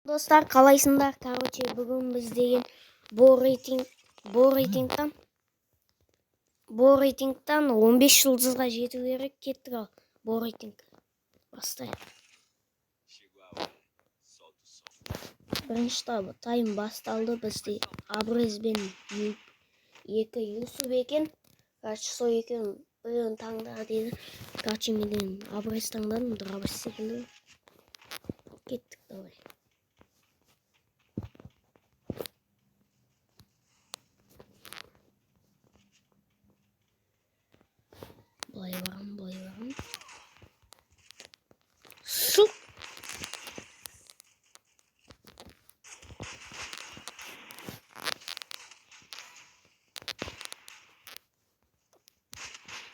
Dostlar қалайсыңдар? Короче, бүгін біз деген бо рейтингтан 15 жұлдызға жету керек. Кеттік ал. Бо рейтинг. Бастайық. Бірінші тайм басталды. Бізде Абрез бен екі Юсуп екен. Короче, сол екен біреуін таңда деді. Короче, мен Абрез таңдадым. Драбыз секілді. Кеттік, давай. Былай барам. Шуп!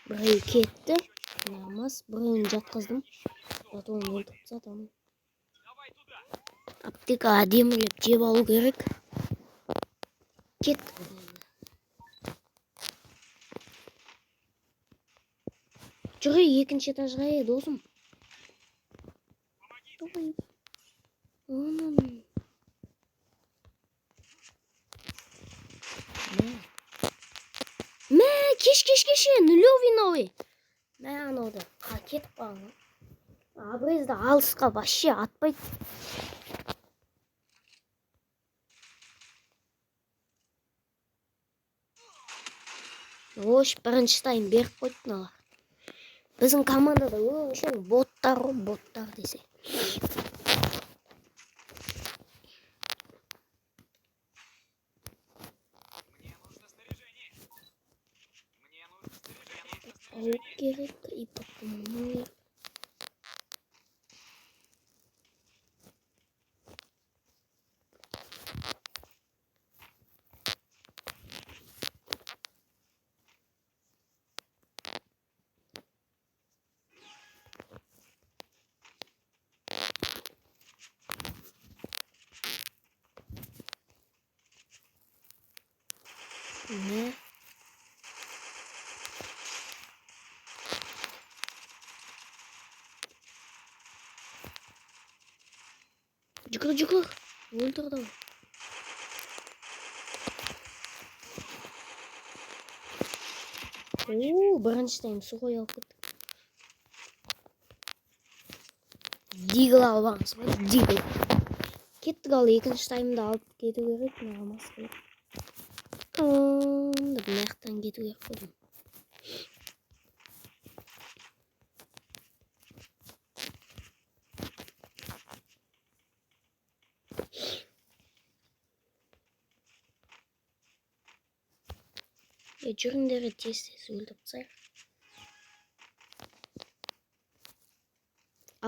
Біреу кетті. Намаз. Біреуін жатқыздым. Потом өлтіріп тастадым. Аптека әдемілеп жеп алу керек. Кет. Жүре екінші этажға досым. Мә, кеш, нулевый новый. Мә, анауды. Кетіп қалды. Абрезді алысқа вообще атпайды. Ош, бірінші тайм беріп қойды мыналар. Біздің командада өңшең боттар десе. Ауып керек и потом ne? Жүгір. Өлтірді. Бірінші тайм сухой алып кетті. Дигл албаңыз ба? Дигл. Кеттік ал екінші таймда алып кету керек. Намаз керек. Маяқтан кету керек қойдым. Жүріңдері тез өлтіріп тастайық.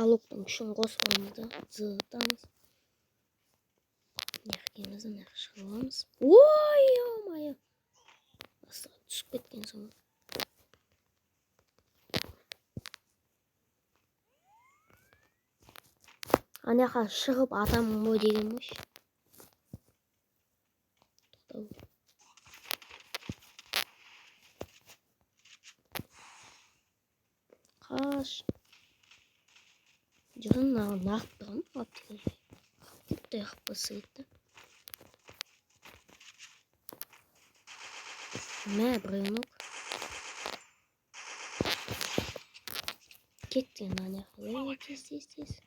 Алуқтың күшін қосқанымызда зытамыз. Неркемізді нәр шығаламыз. Ой, омайы. Астыға түсіп кеткен соң. Аняқа шығып атамын бой деген мұш. Қаш. Жүрін нақтығын аптекелі. Кетті яқып басыйды. Мә, біреуінок. Кеткен аняқылы. Тез.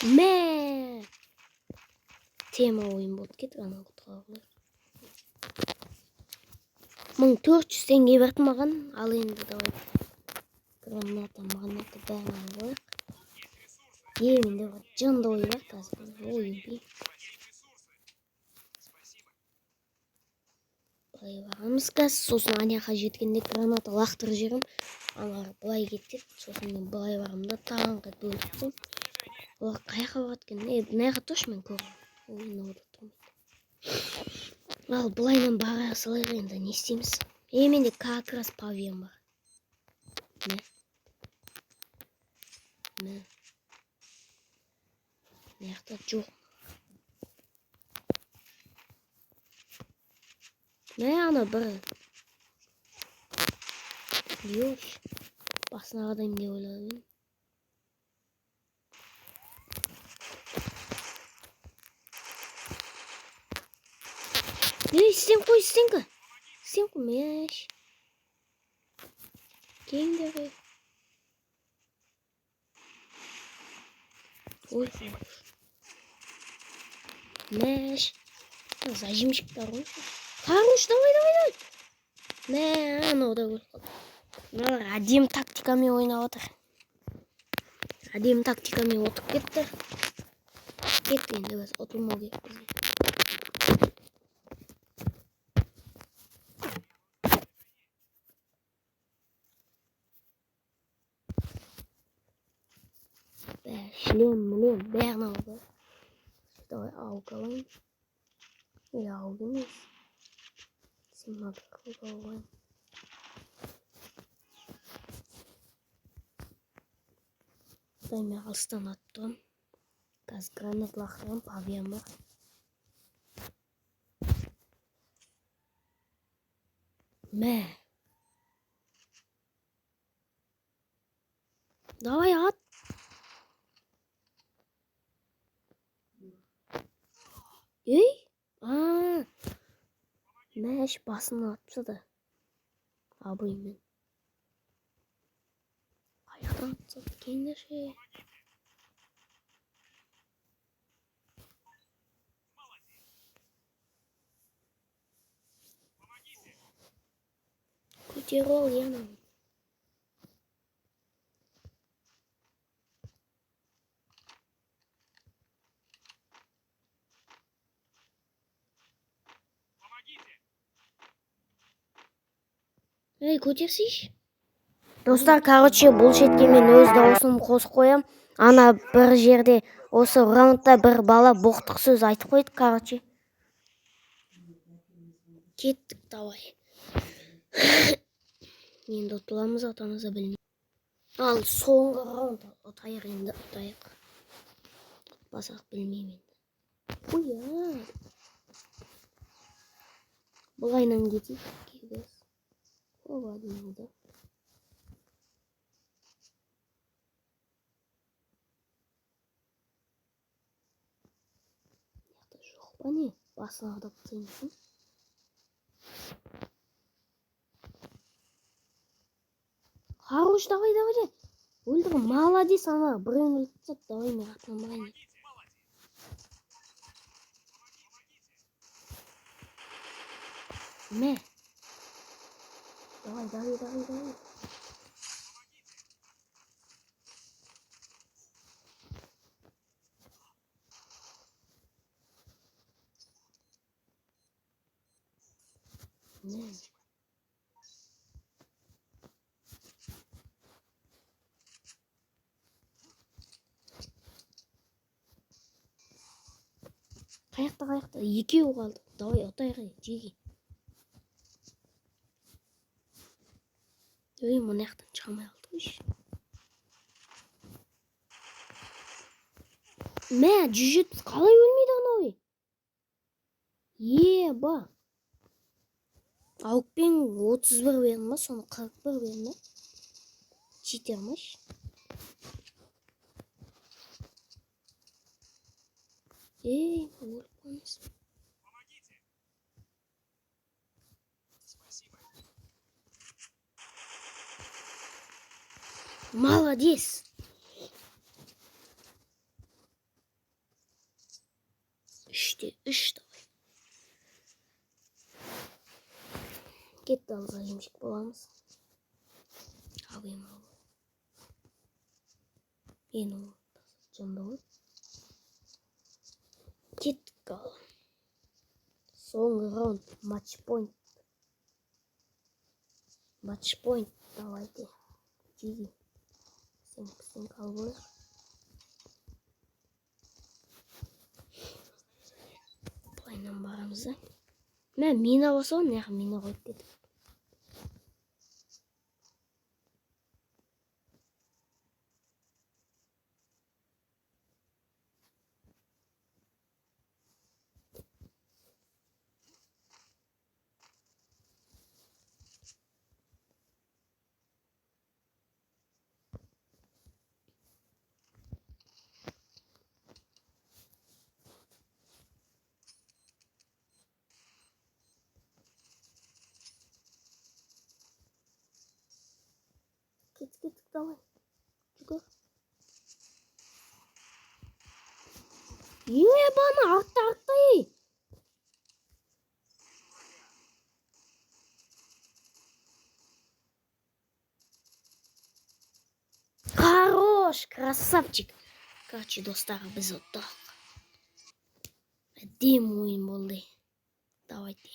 Мә! Тема ойын болды кетіп ана құтқарылар. 1400 теңге берді маған. Ал енді давай. Граната бәрін алып. Менде жынды ой бар қазір. Ойын бей. Былай барамыз қазір. Сосын аняқа жеткенде граната лақтырып жерім. Алар былай кетеді. Сосын мен былай барамда тағанға бөліктім. Олар қайқа бараткен. Næға тош мен көріп. Ойын орды тұрмайды. Ал былайнан бара салайық енді не істейміз? Менде как раз павиан бар. Мә. Nerede жоқ. Ne ana bir. Yok. Basına adayım diye oyladım. Ne стенку. Стенку мяч. Кенгеры. Ой. Мяч. Зажимчик-то хорош, давай. Ne, ne oldu bu? Adim taktikami oynadı. Adim taktikami otup gitti. Gitti endi biz oturma gerek bizga. Шлем, бәрін алды. Давай ауға алайын. Ауға емес. Симадрға алайын. Мен алыстан аттым. Газ гранатлахтан павиям бар. Мә. Давай at. Ey? Мәш басını atsadı. Abıyım ben. Ayaktan atsadı. Kendi şey. Көтерол yanım. Ey көтерсейші. Достар, короче, бұл шетке мен өз дауысымды қосып қоям. Ана бір жерде осы раундта бір бала боқтық сөз айтып қойды, короче. Кеттік, давай. Енді ұтыламыз, атамызды білмеймін. Ал соңғы раунд ұтайық енді, ұтайық. Ұтпасақ білмеймін енді. Уя. Бұлайнан кетейік. Кегіз. Оба деймді. Жоқ па не? Басына қадап тұтайын. Хорош, давай. Өлді ғой, молодец, ана біреуін өлтірсек, давай мен атламайын. Мә. Давай. Мә. Қаяқта. Екеу қалды. Давай, ұтайық, жеге. Ой, мұны яқтан шығамай алды ғой. Мә, 170 қалай өлмейді анау? Еба. Ауықпен 31 берін ма, соны 41 берін ма? Жетер маш. Ей, өліп қоймыз. Молодец. Үште, үш давай. Кетті алға жемшік боламыз. Абайым. Ені ол. Жамда ғой. Кеттік ал. Соңғы раунд. Матчпойнт. Давайте. Жеги. Сен кал болар. Бұлайнан барамыз да. Мә, мина болса, неғі мина қойып кетіп. Кеттік, давай. Жүгір. Бана, артта ей. Хорош, красавчик. Короче, достар, біз ұттық. Әдем ойын болды. Давайте.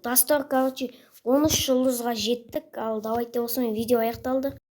Достар, короче, 13 жұлдызға жеттік. Ал давайте осымен видео аяқталды.